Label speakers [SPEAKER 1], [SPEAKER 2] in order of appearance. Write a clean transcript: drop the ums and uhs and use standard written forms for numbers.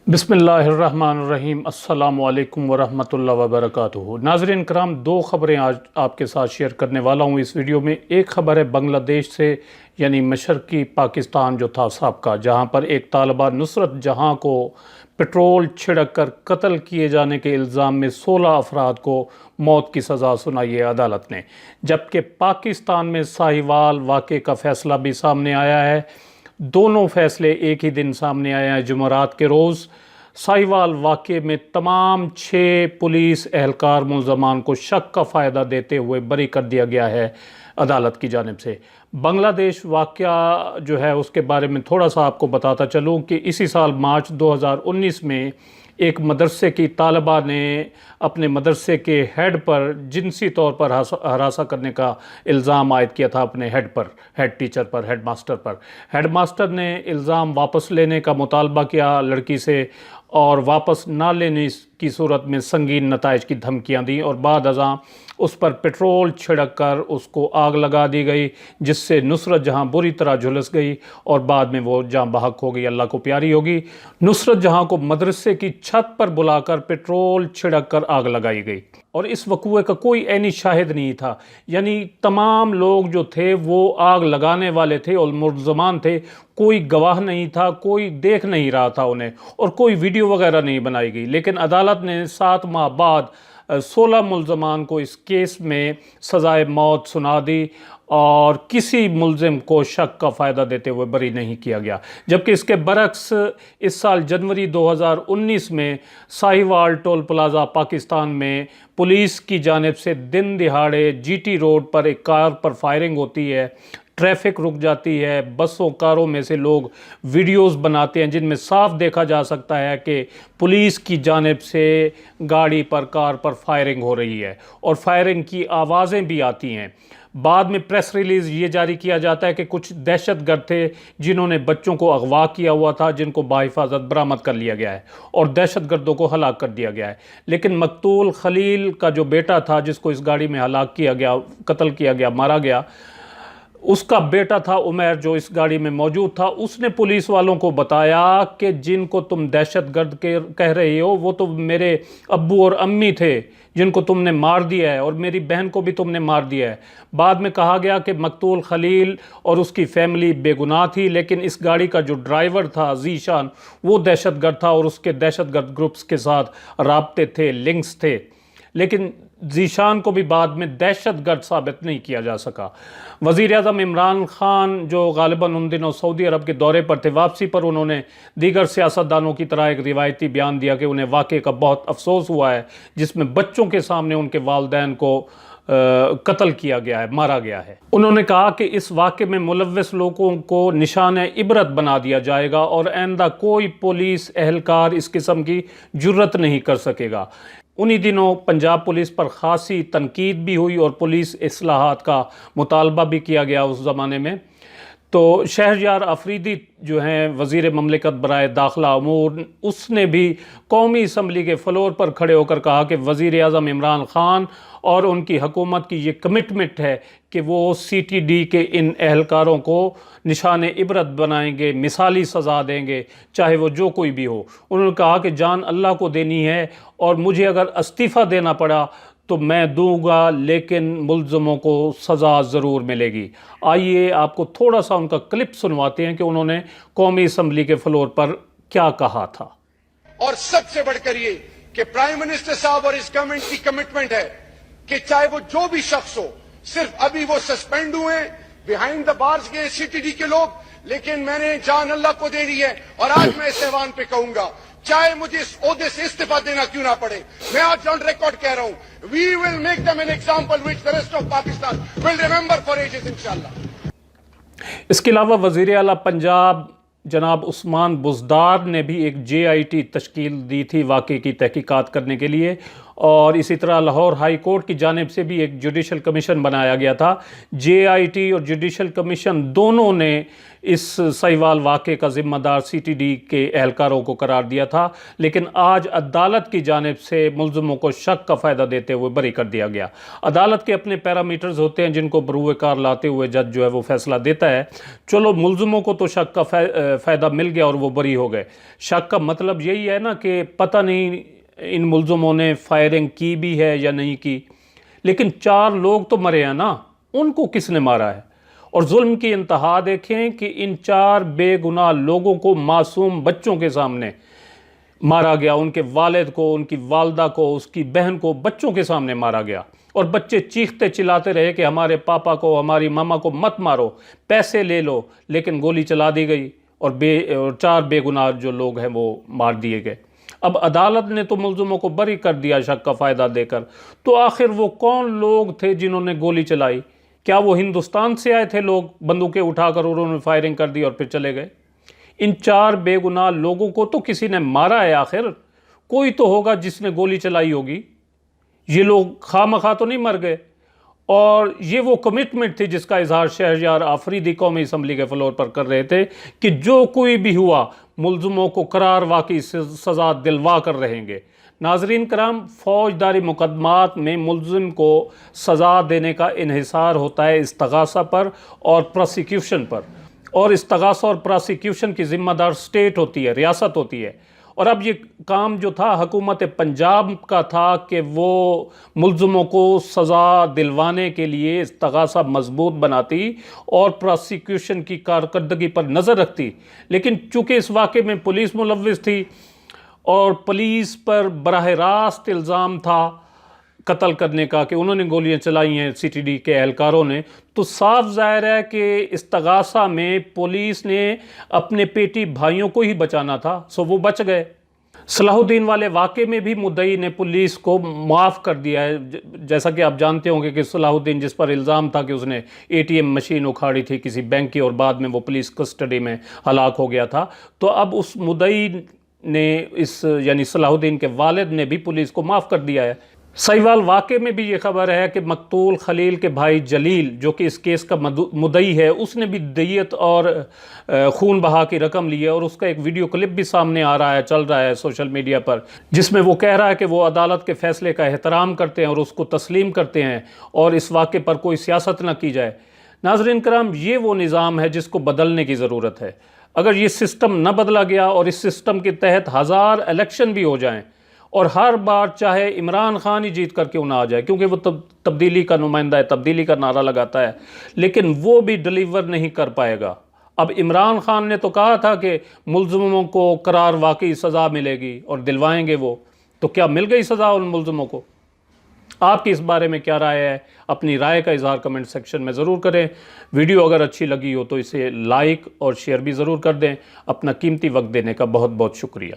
[SPEAKER 1] बिस्मिल्लाहिर्रहमानिर्रहीम। अस्सलाम वालेकुम वरहमतुल्लाहि वबरकातुहू। नाज़रीन करام, दो ख़बरें आज आपके साथ शेयर करने वाला हूँ इस वीडियो में। एक ख़बर है बांग्लादेश से, यानी मशरक़ी पाकिस्तान जो था साबका, जहाँ पर एक तालिबा नुसरत जहाँ को पेट्रोल छिड़क कर कत्ल किए जाने के इल्ज़ाम में 16 अफराद को मौत की सज़ा सुनाई है अदालत ने। जबकि पाकिस्तान में साहिवाल वाक़े का फ़ैसला भी सामने आया है। दोनों फैसले एक ही दिन सामने आए हैं। जुमेरात के रोज़ साहिवाल वाक़े में तमाम 6 पुलिस एहलकार मुल्ज़मान को शक का फ़ायदा देते हुए बरी कर दिया गया है अदालत की जानिब से। बांग्लादेश वाक़या जो है उसके बारे में थोड़ा सा आपको बताता चलूँ कि इसी साल मार्च 2019 में एक मदरसे की तालिबा ने अपने मदरसे के हेड पर जिनसी तौर पर हरासा करने का इल्ज़ाम आयद किया था अपने हेड टीचर पर, हेड मास्टर पर। हेड मास्टर ने इल्ज़ाम वापस लेने का मुतालबा किया लड़की से, और वापस ना लेने की सूरत में संगीन नताइज की धमकियां दी, और बाद अज़ां उस पर पेट्रोल छिड़क कर उसको आग लगा दी गई, जिससे नुसरत जहां बुरी तरह झुलस गई और बाद में वो जाँ बहक हो गई, अल्लाह को प्यारी होगी। नुसरत जहां को मदरसे की छत पर बुलाकर पेट्रोल छिड़क कर आग लगाई गई, और इस वक़ूए का कोई ऐनी शाहिद नहीं था। यानी तमाम लोग जो थे वो आग लगाने वाले थे और मुल्ज़मान थे, कोई गवाह नहीं था, कोई देख नहीं रहा था उन्हें, और कोई वीडियो वगैरह नहीं बनाई गई। लेकिन अदालत ने 7 माह बाद 16 मुल्ज़मान को इस केस में सज़ाए मौत सुना दी, और किसी मुल्ज़िम को शक का फ़ायदा देते हुए बरी नहीं किया गया। जबकि इसके बरक्स इस साल जनवरी 2019 में साहिवाल टोल प्लाज़ा पाकिस्तान में पुलिस की जानिब से दिन दिहाड़े जीटी रोड पर एक कार पर फायरिंग होती है, ट्रैफिक रुक जाती है, बसों कारों में से लोग वीडियोस बनाते हैं जिनमें साफ देखा जा सकता है कि पुलिस की जानिब से गाड़ी पर, कार पर फायरिंग हो रही है, और फायरिंग की आवाज़ें भी आती हैं। बाद में प्रेस रिलीज़ ये जारी किया जाता है कि कुछ दहशतगर्द थे जिन्होंने बच्चों को अगवा किया हुआ था, जिनको बाहिफाजत बरामद कर लिया गया है और दहशतगर्दों को हलाक कर दिया गया है। लेकिन मकतूल खलील का जो बेटा था, जिसको इस गाड़ी में हलाक किया गया, कत्ल किया गया, मारा गया, उसका बेटा था उमैर जो इस गाड़ी में मौजूद था। उसने पुलिस वालों को बताया कि जिनको तुम दहशतगर्द के कह रहे हो वो तो मेरे अब्बू और अम्मी थे जिनको तुमने मार दिया है, और मेरी बहन को भी तुमने मार दिया है। बाद में कहा गया कि मकतूल खलील और उसकी फैमिली बेगुनाह थी, लेकिन इस गाड़ी का जो ड्राइवर था ज़ीशान, वो दहशतगर्द था और उसके दहशतगर्द ग्रुप्स के साथ राब्ते थे, लिंक्स थे। लेकिन ज़ीशान को भी बाद में दहशतगर्द साबित नहीं किया जा सका। वज़ीर-ए-आज़म इमरान ख़ान जो ग़ालिबन उन दिनों सऊदी अरब के दौरे पर थे, वापसी पर उन्होंने दीगर सियासतदानों की तरह एक रिवायती बयान दिया कि उन्हें वाक़े का बहुत अफसोस हुआ है जिसमें बच्चों के सामने उनके वालिदैन को कत्ल किया गया है, मारा गया है। उन्होंने कहा कि इस वाक़े में मुलव्वस लोगों को निशान इबरत बना दिया जाएगा और आइंदा कोई पुलिस एहलकार इस किस्म की जुर्रत नहीं कर सकेगा। उन्हीं दिनों पंजाब पुलिस पर ख़ासी तनकीद भी हुई और पुलिस इस्लाहात का मुतालबा भी किया गया उस ज़माने में। तो शहरयार अफरीदी जो हैं वज़ीर ममलिकत बराए दाखिला अमूर, उसने भी कौमी असम्बली के फ्लोर पर खड़े होकर कहा कि वज़ीर-ए-आज़म इमरान ख़ान और उनकी हुकूमत की ये कमिटमेंट है कि वो CTD के इन एहलकारों को निशान इबरत बनाएंगे, मिसाली सज़ा देंगे, चाहे वो जो कोई भी हो। उन्होंने कहा कि जान अल्लाह को देनी है और मुझे अगर इस्तीफ़ा देना पड़ा तो मैं दूंगा, लेकिन मुल्ज़िमों को सज़ा ज़रूर मिलेगी। आइए आपको थोड़ा सा उनका क्लिप सुनवाते हैं कि उन्होंने कौमी असम्बली के फ्लोर पर क्या कहा था।
[SPEAKER 2] और सबसे बढ़कर ये कि प्राइम मिनिस्टर साहब और इस गवर्नमेंट की कमिटमेंट है कि चाहे वो जो भी शख्स हो, सिर्फ अभी वो सस्पेंड हुए बिहाइंड द बार्स के CTD के लोग, लेकिन मैंने जान अल्लाह को दे दी है और आज मैं इस ऐवान पे कहूंगा, चाहे मुझे इस ओहदे से इस्तीफा देना क्यों ना पड़े, मैं आज ऑन रिकॉर्ड कह रहा हूं, we will make them an example which the rest of Pakistan will remember for ages इंशाल्लाह।
[SPEAKER 1] इसके अलावा वज़ीर आला पंजाब जनाब उस्मान बुज़दार ने भी एक JIT तश्कील दी थी वाक़े की तहकीकात करने के लिए, اور اسی طرح لاہور ہائی کورٹ کی جانب سے بھی ایک جوڈیشل کمیشن بنایا گیا تھا۔ JIT اور جوڈیشل کمیشن دونوں نے اس سہیوال واقعے کا ذمہ دار CTD کے اہلکاروں کو قرار دیا تھا، لیکن آج عدالت کی جانب سے ملزموں کو شک کا فائدہ دیتے ہوئے بری کر دیا گیا۔ عدالت کے اپنے پیرامیٹرز ہوتے ہیں جن کو بروئے کار لاتے ہوئے جج جو ہے وہ فیصلہ دیتا ہے۔ چلو ملزموں کو تو شک کا فائدہ مل گیا اور وہ بری ہو گئے۔ شک کا مطلب یہی ہے نا کہ پتہ نہیں ان ملزموں نے فائرنگ کی بھی ہے یا نہیں کی، لیکن 4 لوگ تو مرے ہیں نا، ان کو کس نے مارا ہے؟ اور ظلم کی انتہا دیکھیں کہ ان 4 بے گناہ لوگوں کو معصوم بچوں کے سامنے مارا گیا، ان کے والد کو، ان کی والدہ کو، اس کی بہن کو بچوں کے سامنے مارا گیا، اور بچے چیختے چلاتے رہے کہ ہمارے پاپا کو، ہماری ماما کو مت مارو، پیسے لے لو، لیکن گولی چلا دی گئی اور 4 بے گناہ جو لوگ ہیں وہ مار دیے گئے۔ اب عدالت نے تو ملزموں کو بری کر دیا شک کا فائدہ دے کر، تو آخر وہ کون لوگ تھے جنہوں نے گولی چلائی؟ کیا وہ ہندوستان سے آئے تھے لوگ بندوقیں اٹھا کر انہوں نے فائرنگ کر دی اور پھر چلے گئے؟ ان 4 بے گناہ لوگوں کو تو کسی نے مارا ہے، آخر کوئی تو ہوگا جس نے گولی چلائی ہوگی۔ یہ لوگ خواہ مخواہ تو نہیں مر گئے، اور یہ وہ کمٹمنٹ تھی جس کا اظہار شہریار آفریدی قومی اسمبلی کے فلور پر کر رہے تھے کہ جو کوئی بھی ہوا ملزموں کو قرار واقعی سزا دلوا کر رہیں گے۔ ناظرین کرام، فوجداری مقدمات میں ملزم کو سزا دینے کا انحصار ہوتا ہے استغاثہ پر اور پروسیکیوشن پر، اور استغاثہ اور پروسیکیوشن کی ذمہ دار اسٹیٹ ہوتی ہے، ریاست ہوتی ہے۔ اور اب یہ کام جو تھا حکومت پنجاب کا تھا کہ وہ ملزموں کو سزا دلوانے کے لیے استغاثہ مضبوط بناتی اور پروسیکیوشن کی کارکردگی پر نظر رکھتی، لیکن چونکہ اس واقعے میں پولیس ملوث تھی اور پولیس پر براہ راست الزام تھا قتل کرنے کا کہ انہوں نے گولیاں چلائی ہیں CTD کے اہلکاروں نے، تو صاف ظاہر ہے کہ استغاثہ میں پولیس نے اپنے پیٹی بھائیوں کو ہی بچانا تھا، سو وہ بچ گئے۔ صلاح الدین والے واقعے میں بھی مدعی نے پولیس کو معاف کر دیا ہے، جیسا کہ آپ جانتے ہوں گے کہ صلاح الدین جس پر الزام تھا کہ اس نے ATM مشین اکھاڑی تھی کسی بینک کی اور بعد میں وہ پولیس کسٹڈی میں ہلاک ہو گیا تھا، تو اب اس مدعی نے یعنی صلاح الدین کے والد نے بھی پولیس کو معاف کر دیا ہے۔ سہیوال واقعے میں بھی یہ خبر ہے کہ مقتول خلیل کے بھائی جلیل جو کہ اس کیس کا مدعی ہے، اس نے بھی دیت اور خون بہا کی رقم لی ہے، اور اس کا ایک ویڈیو کلپ بھی سامنے آ رہا ہے، چل رہا ہے سوشل میڈیا پر، جس میں وہ کہہ رہا ہے کہ وہ عدالت کے فیصلے کا احترام کرتے ہیں اور اس کو تسلیم کرتے ہیں اور اس واقعے پر کوئی سیاست نہ کی جائے۔ ناظرین کرام، یہ وہ نظام ہے جس کو بدلنے کی ضرورت ہے۔ اگر یہ سسٹم نہ بدلا گیا اور اس سسٹم کے تحت 1000 الیکشن بھی ہو جائیں اور ہر بار چاہے عمران خان ہی جیت کر کیوں نہ آ جائے، کیونکہ وہ تبدیلی کا نمائندہ ہے، تبدیلی کا نعرہ لگاتا ہے، لیکن وہ بھی ڈیلیور نہیں کر پائے گا۔ اب عمران خان نے تو کہا تھا کہ ملزموں کو قرار واقعی سزا ملے گی اور دلوائیں گے وہ، تو کیا مل گئی سزا ان ملزموں کو؟ آپ کی اس بارے میں کیا رائے ہے؟ اپنی رائے کا اظہار کمنٹ سیکشن میں ضرور کریں۔ ویڈیو اگر اچھی لگی ہو تو اسے لائک اور شیئر بھی ضرور کر دیں۔ اپنا قیمتی وقت دینے کا بہت بہت شکریہ۔